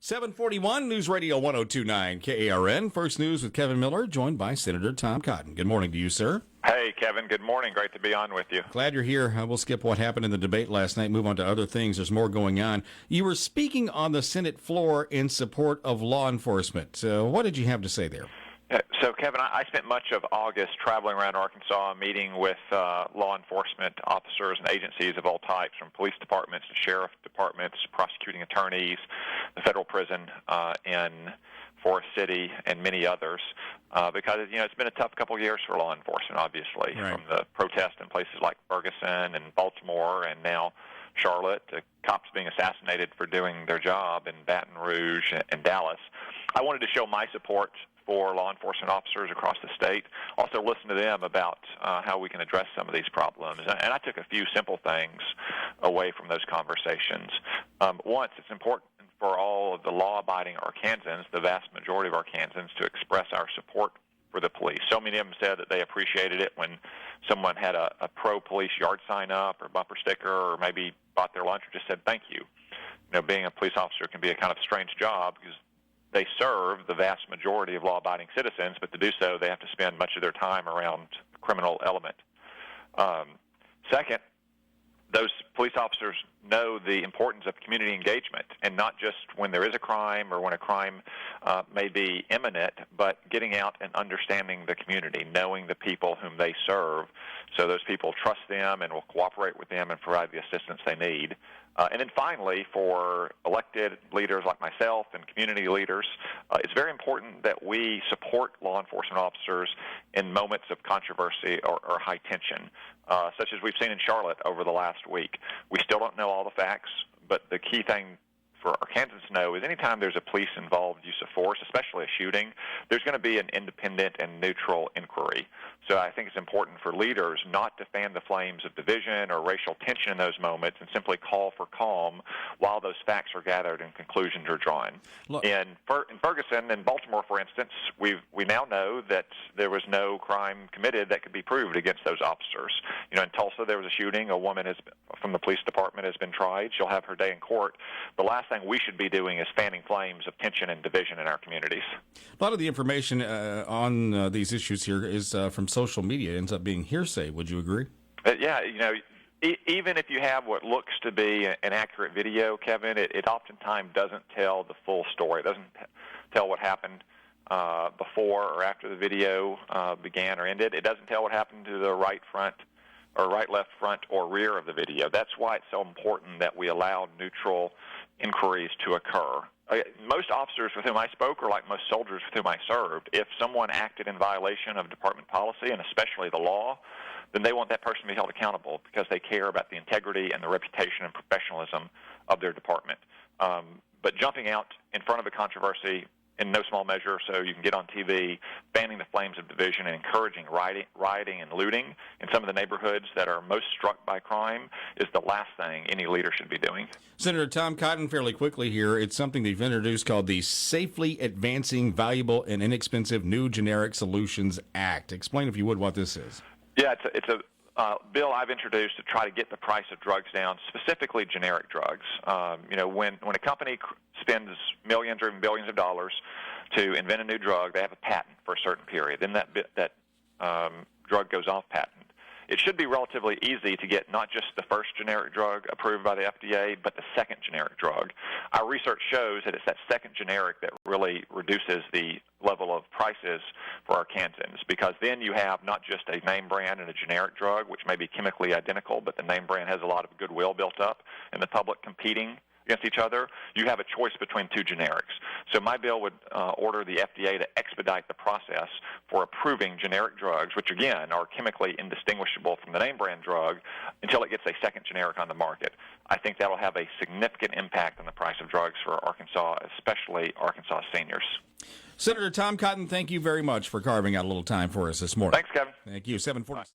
741 News Radio 1029 KARN. First News with Kevin Miller, joined by Senator Tom Cotton. Good morning to you, sir. Hey, Kevin. Good morning. Great to be on with you. Glad you're here. We'll skip what happened in the debate last night, move on to other things. There's more going on. You were speaking on the Senate floor in support of law enforcement. What did you have to say there? So, Kevin, I spent much of August traveling around Arkansas, meeting with law enforcement officers and agencies of all types, from police departments to sheriff departments, prosecuting attorneys, the federal prison in Forest City, and many others, because it's been a tough couple of years for law enforcement, obviously, right, from the protests in places like Ferguson and Baltimore and now Charlotte, to cops being assassinated for doing their job in Baton Rouge and Dallas. I wanted to show my support for law enforcement officers across the state, also listen to them about how we can address some of these problems. And I took a few simple things away from those conversations. Once, it's important for all of the law-abiding Arkansans, the vast majority of Arkansans, to express our support for the police. So many of them said that they appreciated it when someone had a pro-police yard sign up or bumper sticker, or maybe bought their lunch or just said thank you. Being a police officer can be a kind of strange job because they serve the vast majority of law-abiding citizens, but to do so, they have to spend much of their time around the criminal element. Second, those police officers know the importance of community engagement, and not just when there is a crime or when a crime may be imminent, but getting out and understanding the community, knowing the people whom they serve, so those people trust them and will cooperate with them and provide the assistance they need. And then finally, for elected leaders like myself and community leaders, it's very important that we support law enforcement officers in moments of controversy or high tension, such as we've seen in Charlotte over the last week. We still don't know all the facts, but the key thing for Arkansans to know is anytime there's a police-involved use of force, especially a shooting, there's going to be an independent and neutral inquiry. So I think it's important for leaders not to fan the flames of division or racial tension in those moments and simply call for calm while those facts are gathered and conclusions are drawn. In Ferguson and Baltimore, for instance, we now know that there was no crime committed that could be proved against those officers. In Tulsa, there was a shooting. A woman from the police department has been tried. She'll have her day in court. The last thing we should be doing is fanning flames of tension and division in our communities. A lot of the information on these issues here is from social media. It ends up being hearsay. Would you agree? Yeah, even if you have what looks to be an accurate video, Kevin, it oftentimes doesn't tell the full story. It doesn't tell what happened before or after the video began or ended. It doesn't tell what happened to the right front or right, left, front, or rear of the video. That's why it's so important that we allow neutral inquiries to occur. Most officers with whom I spoke are like most soldiers with whom I served. If someone acted in violation of department policy, and especially the law, then they want that person to be held accountable because they care about the integrity and the reputation and professionalism of their department. But jumping out in front of a controversy, in no small measure, so you can get on TV, fanning the flames of division and encouraging rioting and looting in some of the neighborhoods that are most struck by crime is the last thing any leader should be doing. Senator Tom Cotton, fairly quickly here, it's something they've introduced called the Safely Advancing Valuable and Inexpensive New Generic Solutions Act. Explain, if you would, what this is. Yeah, it's a bill I've introduced to try to get the price of drugs down, specifically generic drugs. When a company spends millions or even billions of dollars to invent a new drug, they have a patent for a certain period. Then that drug goes off patent. It should be relatively easy to get not just the first generic drug approved by the FDA, but the second generic drug. Our research shows that it's that second generic that really reduces the level of prices for Arkansans, because then you have not just a name brand and a generic drug, which may be chemically identical, but the name brand has a lot of goodwill built up, and the public competing against each other. You have a choice between two generics. So my bill would order the FDA to expedite the process for approving generic drugs, which again are chemically indistinguishable from the name brand drug, until it gets a second generic on the market. I think that'll have a significant impact on the price of drugs for Arkansas, especially Arkansas seniors. Senator Tom Cotton, thank you very much for carving out a little time for us this morning. Thanks, Kevin. Thank you. 740.